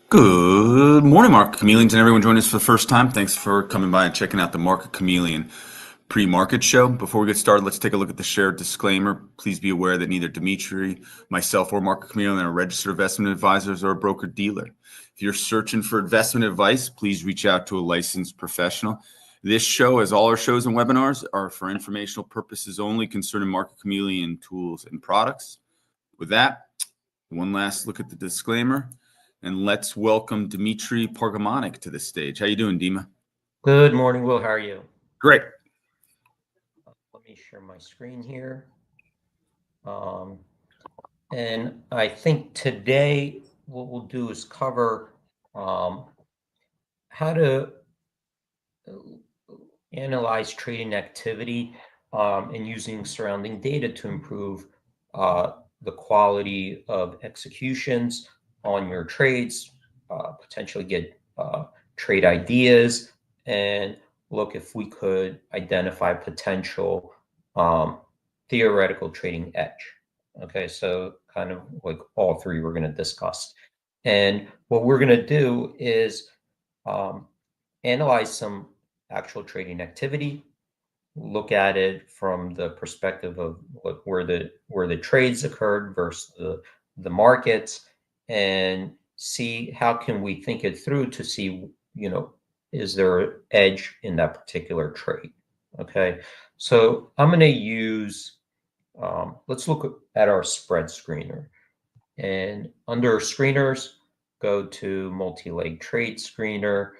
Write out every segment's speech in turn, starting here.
Good morning, Market Chameleons, and everyone joining us for the first time. Thanks for coming by and checking out the Market Chameleon pre-market show. Before we get started, let's take a look at the shared disclaimer. Please be aware that neither Dimitri, myself, or Market Chameleon are registered investment advisors or a broker-dealer. If you're searching for investment advice, please reach out to a licensed professional. This show, as all our shows and webinars, are for informational purposes only concerning Market Chameleon tools and products. With that, one last look at the disclaimer. And let's welcome Dimitri Pargamanik to the stage. How you doing, Dima? Good morning, Will. How are you? Great. Let me share my screen here. And I think today what we'll do is cover how to analyze trading activity and using surrounding data to improve the quality of executions on your trades, potentially get trade ideas, and look if we could identify potential theoretical trading edge. Okay, so kind of like all three we're going to discuss. And what we're going to do is analyze some actual trading activity, look at it from the perspective of where the trades occurred versus the markets, and see how can we think it through to see, is there an edge in that particular trade? Okay, so I'm going to use, let's look at our spread screener. And under screeners, go to Multileg trade screener.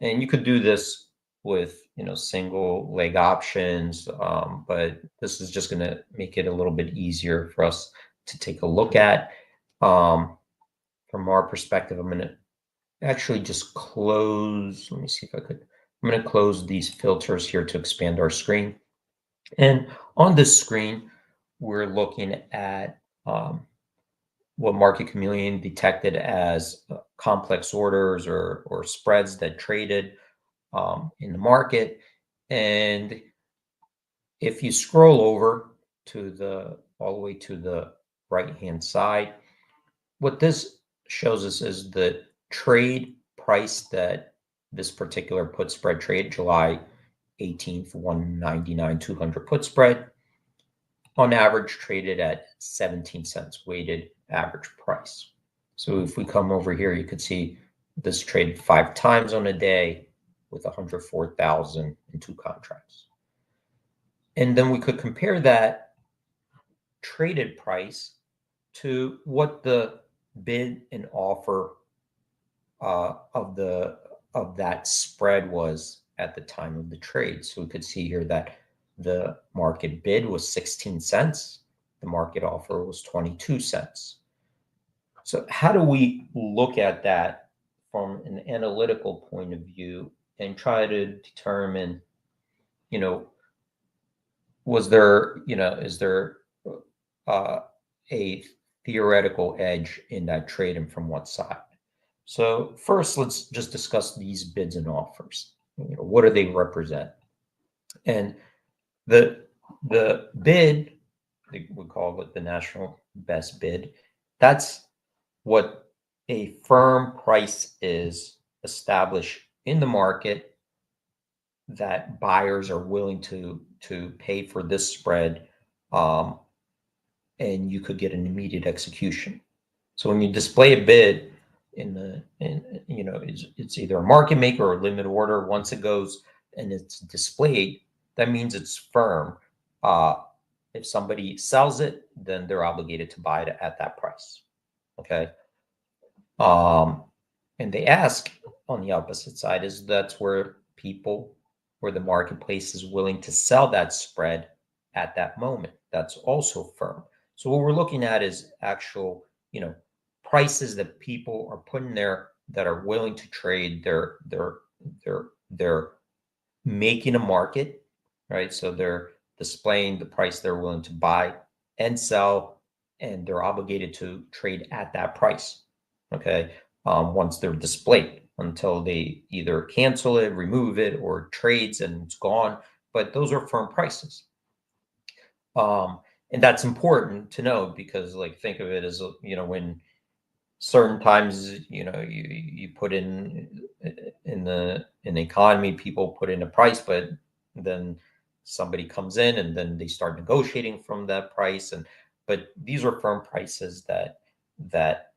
And you could do this with, single leg options, but this is just going to make it a little bit easier for us to take a look at. From our perspective, I'm going to actually just close. Let me see if I could. I'm going to close these filters here to expand our screen. And on this screen, we're looking at what Market Chameleon detected as complex orders or spreads that traded in the market. And if you scroll over to all the way to the right-hand side, what this shows us is the trade price that this particular put spread trade, July 18th, 199, 200 put spread, on average traded at 17 cents weighted average price. So if we come over here, you could see this traded 5 times on a day with 104,000 in 2 contracts. And then we could compare that traded price to what the bid and offer of that spread was at the time of the trade. So we could see here that the market bid was 16 cents. The market offer was 22 cents. So how do we look at that from an analytical point of view and try to determine, is there a theoretical edge in that trade and from what side? So first, let's just discuss these bids and offers. What do they represent? And the bid, we call it the national best bid. That's what a firm price is established in the market that buyers are willing to pay for this spread, and you could get an immediate execution. So when you display a bid it's either a market maker or a limit order. Once it goes and it's displayed, that means it's firm. If somebody sells it, then they're obligated to buy it at that price. Okay. And they ask on the opposite side is that's where the marketplace is willing to sell that spread at that moment. That's also firm. So what we're looking at is actual, prices that people are putting there that are willing to trade. They're making a market, right? So they're displaying the price they're willing to buy and sell, and they're obligated to trade at that price. Okay, once they're displayed, until they either cancel it, remove it, or trades and it's gone. But those are firm prices. And that's important to know because, think of it as, when certain times, you put in the economy, people put in a price, but then somebody comes in and then they start negotiating from that price. But these are firm prices that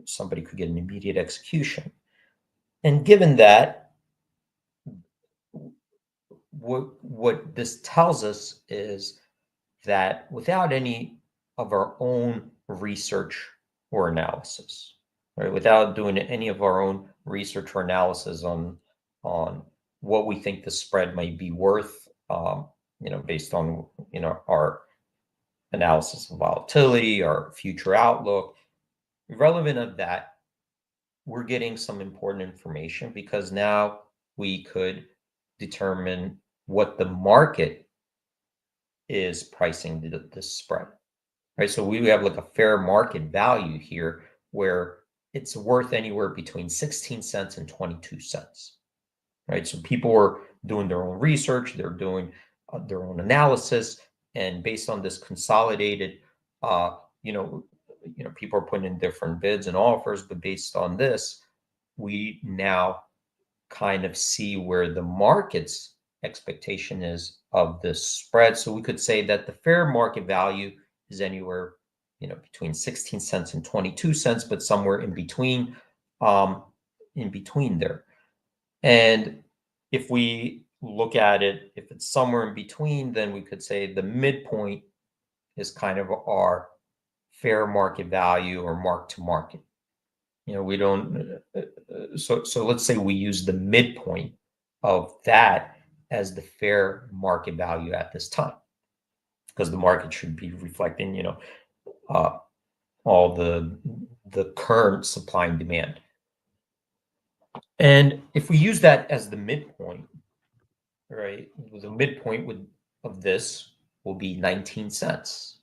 somebody could get an immediate execution. And given that, what this tells us is that without any of our own research or analysis, right, without doing any of our own research or analysis on what we think the spread might be worth, based on our analysis of volatility, our future outlook, irrelevant of that, we're getting some important information because now we could determine what the market is pricing the spread, right? So we have like a fair market value here where it's worth anywhere between 16 cents and 22 cents, right? So people are doing their own research, they're doing their own analysis, and based on this consolidated, uh, you know, people are putting in different bids and offers, but based on this, we now kind of see where the market's expectation is of this spread. So we could say that the fair market value is anywhere, between 16 cents and 22 cents, but somewhere in between there. And if we look at it, if it's somewhere in between, then we could say the midpoint is kind of our fair market value or mark to market. We don't, so let's say we use the midpoint of that as the fair market value at this time, because the market should be reflecting, uh, all the current supply and demand. And if we use that as the midpoint, right, the midpoint of this will be 19 cents,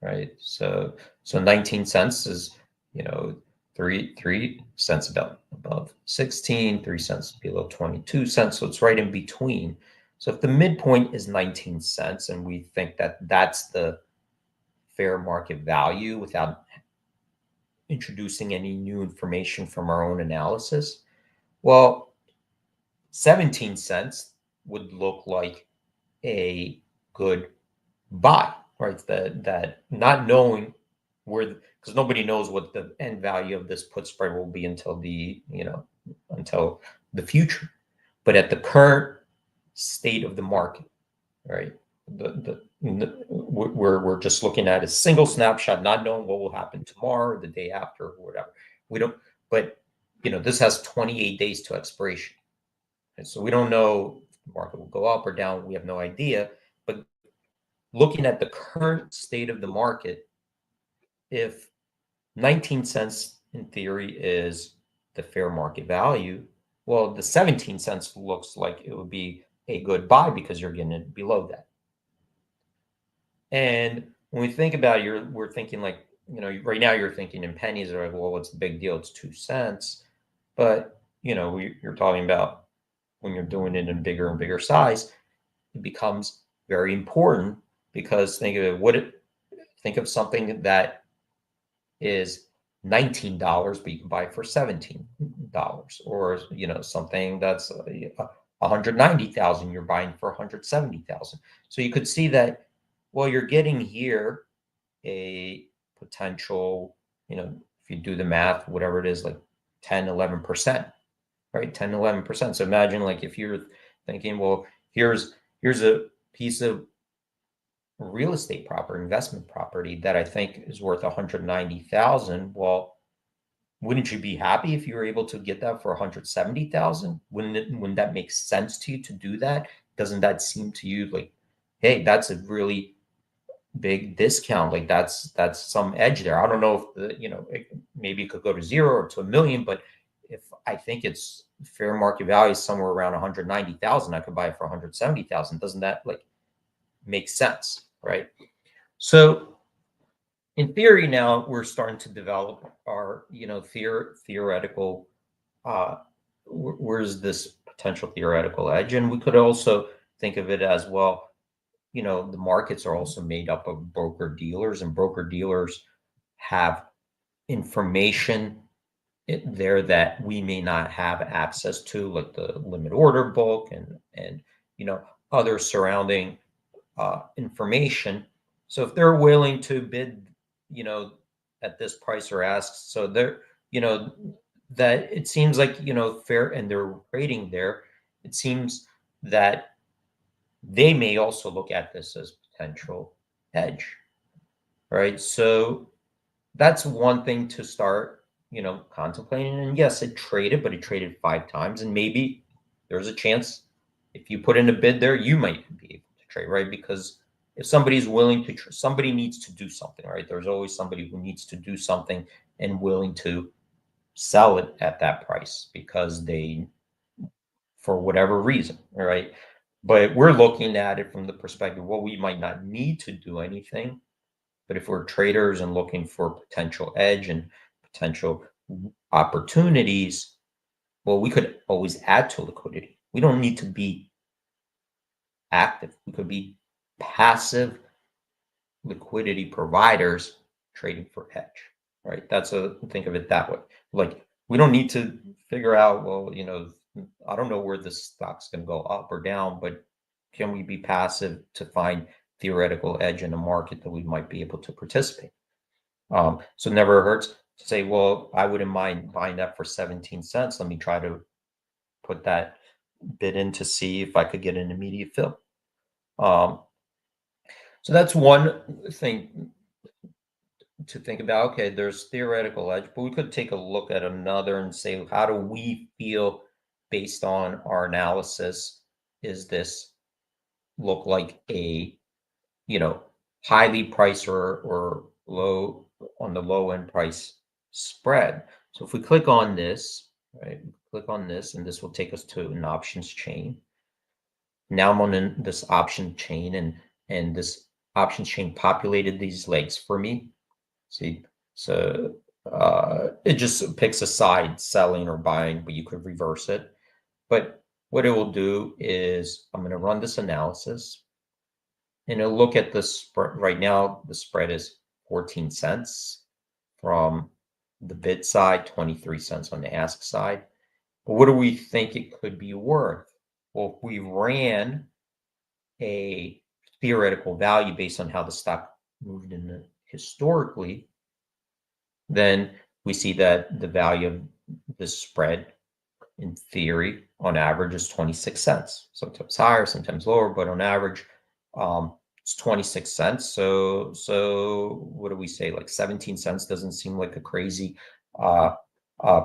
right? So 19 cents is, 3 cents above 16, 3 cents below 22 cents. So it's right in between. So if the midpoint is 19 cents and we think that that's the fair market value without introducing any new information from our own analysis, well, 17 cents would look like a good buy, right? That not knowing where, because nobody knows what the end value of this put spread will be until the future. But at the current state of the market, right? We're just looking at a single snapshot, not knowing what will happen tomorrow, or the day after, or whatever. We don't, but this has 28 days to expiration. And so we don't know if the market will go up or down. We have no idea. But looking at the current state of the market, if 19 cents in theory is the fair market value, well, the 17 cents looks like it would be a good buy because you're getting it below that. And when we think about it, we're thinking like, right now you're thinking in pennies, or like, well, what's the big deal? It's 2 cents. But, you're talking about when you're doing it in bigger and bigger size, it becomes very important because think of something that is $19, but you can buy it for $17, or something that's 190,000, you're buying for 170,000. So you could see that, well, you're getting here a potential, if you do the math, whatever it is, like 10, 11%, right? 10, 11%. So imagine like if you're thinking, well, here's a piece of real estate property, investment property that I think is worth 190,000. Well, wouldn't you be happy if you were able to get that for 170,000? Wouldn't that make sense to you to do that? Doesn't that seem to you like, hey, that's a really big discount? Like that's some edge there. I don't know if maybe it could go to 0 or to 1 million, but if I think it's fair market value is somewhere around 190,000, I could buy it for 170,000. Doesn't that like make sense? Right. So in theory, now we're starting to develop our, theoretical, where's this potential theoretical edge? And we could also think of it as, well, the markets are also made up of broker dealers, and broker dealers have information there that we may not have access to, like the limit order book and other surrounding information. So if they're willing to bid, at this price or ask, so they're, that it seems like, fair, and they're trading there, it seems that they may also look at this as potential edge, right? So that's one thing to start, contemplating. And yes, it traded, but it traded 5 times, and maybe there's a chance if you put in a bid there, you might be able to trade, right? Because if somebody's willing to, somebody needs to do something, right? There's always somebody who needs to do something and willing to sell it at that price because they, for whatever reason, right? But we're looking at it from the perspective, well, we might not need to do anything, but if we're traders and looking for potential edge and potential opportunities, well, we could always add to liquidity. We don't need to be active. We could be passive liquidity providers trading for edge, right? Think of it that way. Like, we don't need to figure out, well, I don't know where the stock's going to go up or down, but can we be passive to find theoretical edge in the market that we might be able to participate? So it never hurts to say, well, I wouldn't mind buying that for 17 cents. Let me try to put that bid in to see if I could get an immediate fill. So that's one thing to think about. Okay, there's theoretical edge, but we could take a look at another and say, how do we feel based on our analysis? Is this look like a, highly priced or low, on the low end price spread? So if we click on this, right, click on this, and this will take us to an options chain. Now I'm on this option chain, and this option chain populated these legs for me. See, so it just picks a side, selling or buying, but you could reverse it. But what it will do is I'm going to run this analysis, and it'll look at the spread. Right now, the spread is 14 cents from the bid side, 23 cents on the ask side. But what do we think it could be worth? Well, if we ran a theoretical value based on how the stock moved historically, then we see that the value of this spread in theory on average is 26 cents, sometimes higher, sometimes lower, but on average, it's 26 cents. So what do we say? Like 17 cents doesn't seem like a crazy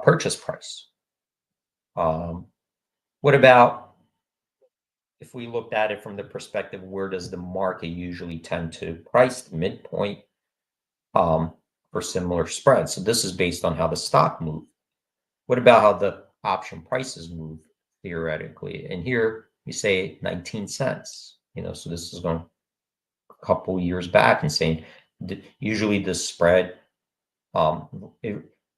purchase price. What about if we looked at it from the perspective, where does the market usually tend to price the midpoint for similar spreads? So this is based on how the stock moved. What about how the option prices move theoretically? And here we say 19 cents. So this is going a couple years back and saying usually the spread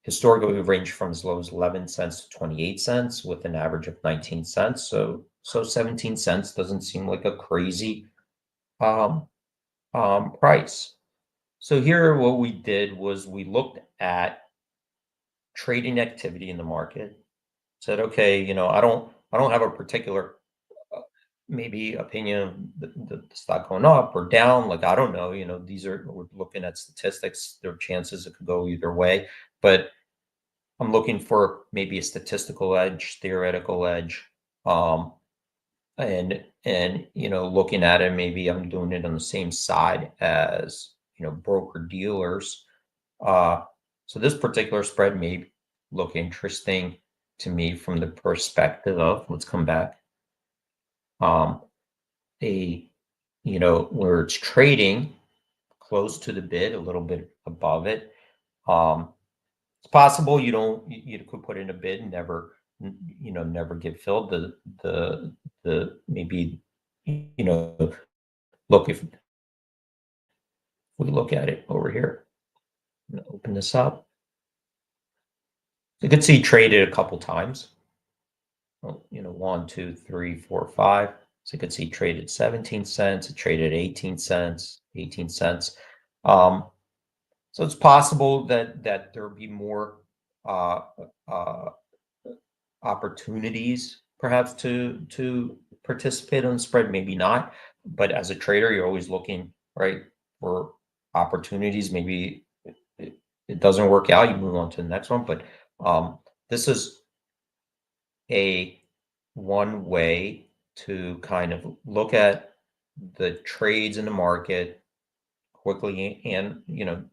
historically ranged from as low as 11 cents to 28 cents with an average of 19 cents. So 17 cents doesn't seem like a crazy price. So here what we did was we looked at trading activity in the market, said, okay, I don't have a particular maybe opinion of the stock going up or down. Like, I don't know, we're looking at statistics. There are chances it could go either way, but I'm looking for maybe a statistical edge, theoretical edge, and looking at it, maybe I'm doing it on the same side as broker dealers. So this particular spread may look interesting to me from the perspective of, let's come back, where it's trading close to the bid, a little bit above it. It's possible you could put in a bid and never get filled. The maybe, look, if we look at it over here, I'm gonna open this up. You could see traded a couple times. Well, 1, 2, 3, 4, 5. So you could see traded 17 cents, it traded 18 cents, 18 cents. So it's possible that there'll be more uh, uh, opportunities perhaps to participate on the spread, maybe not. But as a trader, you're always looking, right, for opportunities. Maybe it doesn't work out, you move on to the next one. But this is a one way to kind of look at the trades in the market quickly, and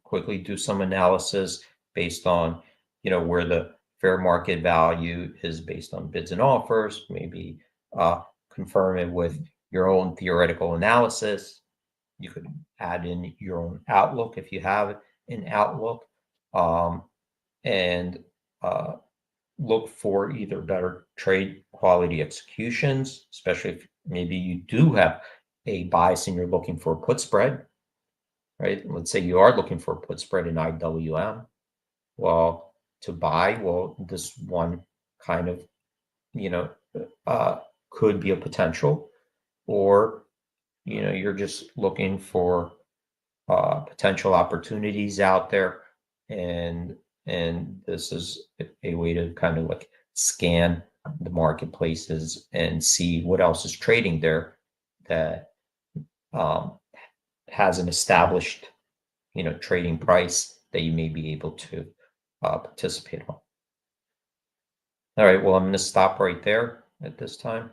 quickly do some analysis based on where the fair market value is based on bids and offers, maybe confirm it with your own theoretical analysis. You could add in your own outlook if you have an outlook, and look for either better trade quality executions, especially if maybe you do have a bias and you're looking for a put spread, right? Let's say you are looking for a put spread in IWM. Well, to buy, well, this one kind of, could be a potential, or, you're just looking for potential opportunities out there, and this is a way to kind of like scan the marketplaces and see what else is trading there that has an established trading price that you may be able to participate on. All right, well, I'm going to stop right there at this time.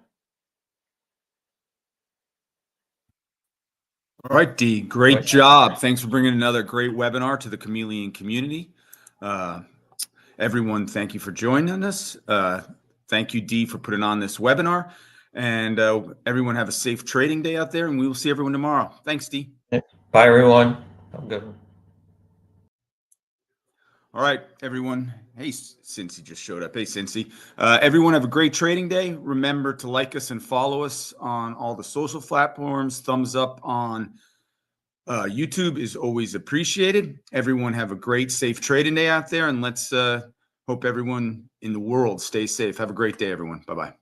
All right, D, great job. Thanks for bringing another great webinar to the Chameleon community. Everyone, thank you for joining us. Thank you, D, for putting on this webinar. And everyone have a safe trading day out there, and we will see everyone tomorrow. Thanks, D. Bye, everyone. Have a good one. All right, everyone. Hey, Cincy just showed up. Hey, Cincy. Everyone have a great trading day. Remember to like us and follow us on all the social platforms. Thumbs up on YouTube is always appreciated. Everyone have a great, safe trading day out there. And let's hope everyone in the world stays safe. Have a great day, everyone. Bye-bye.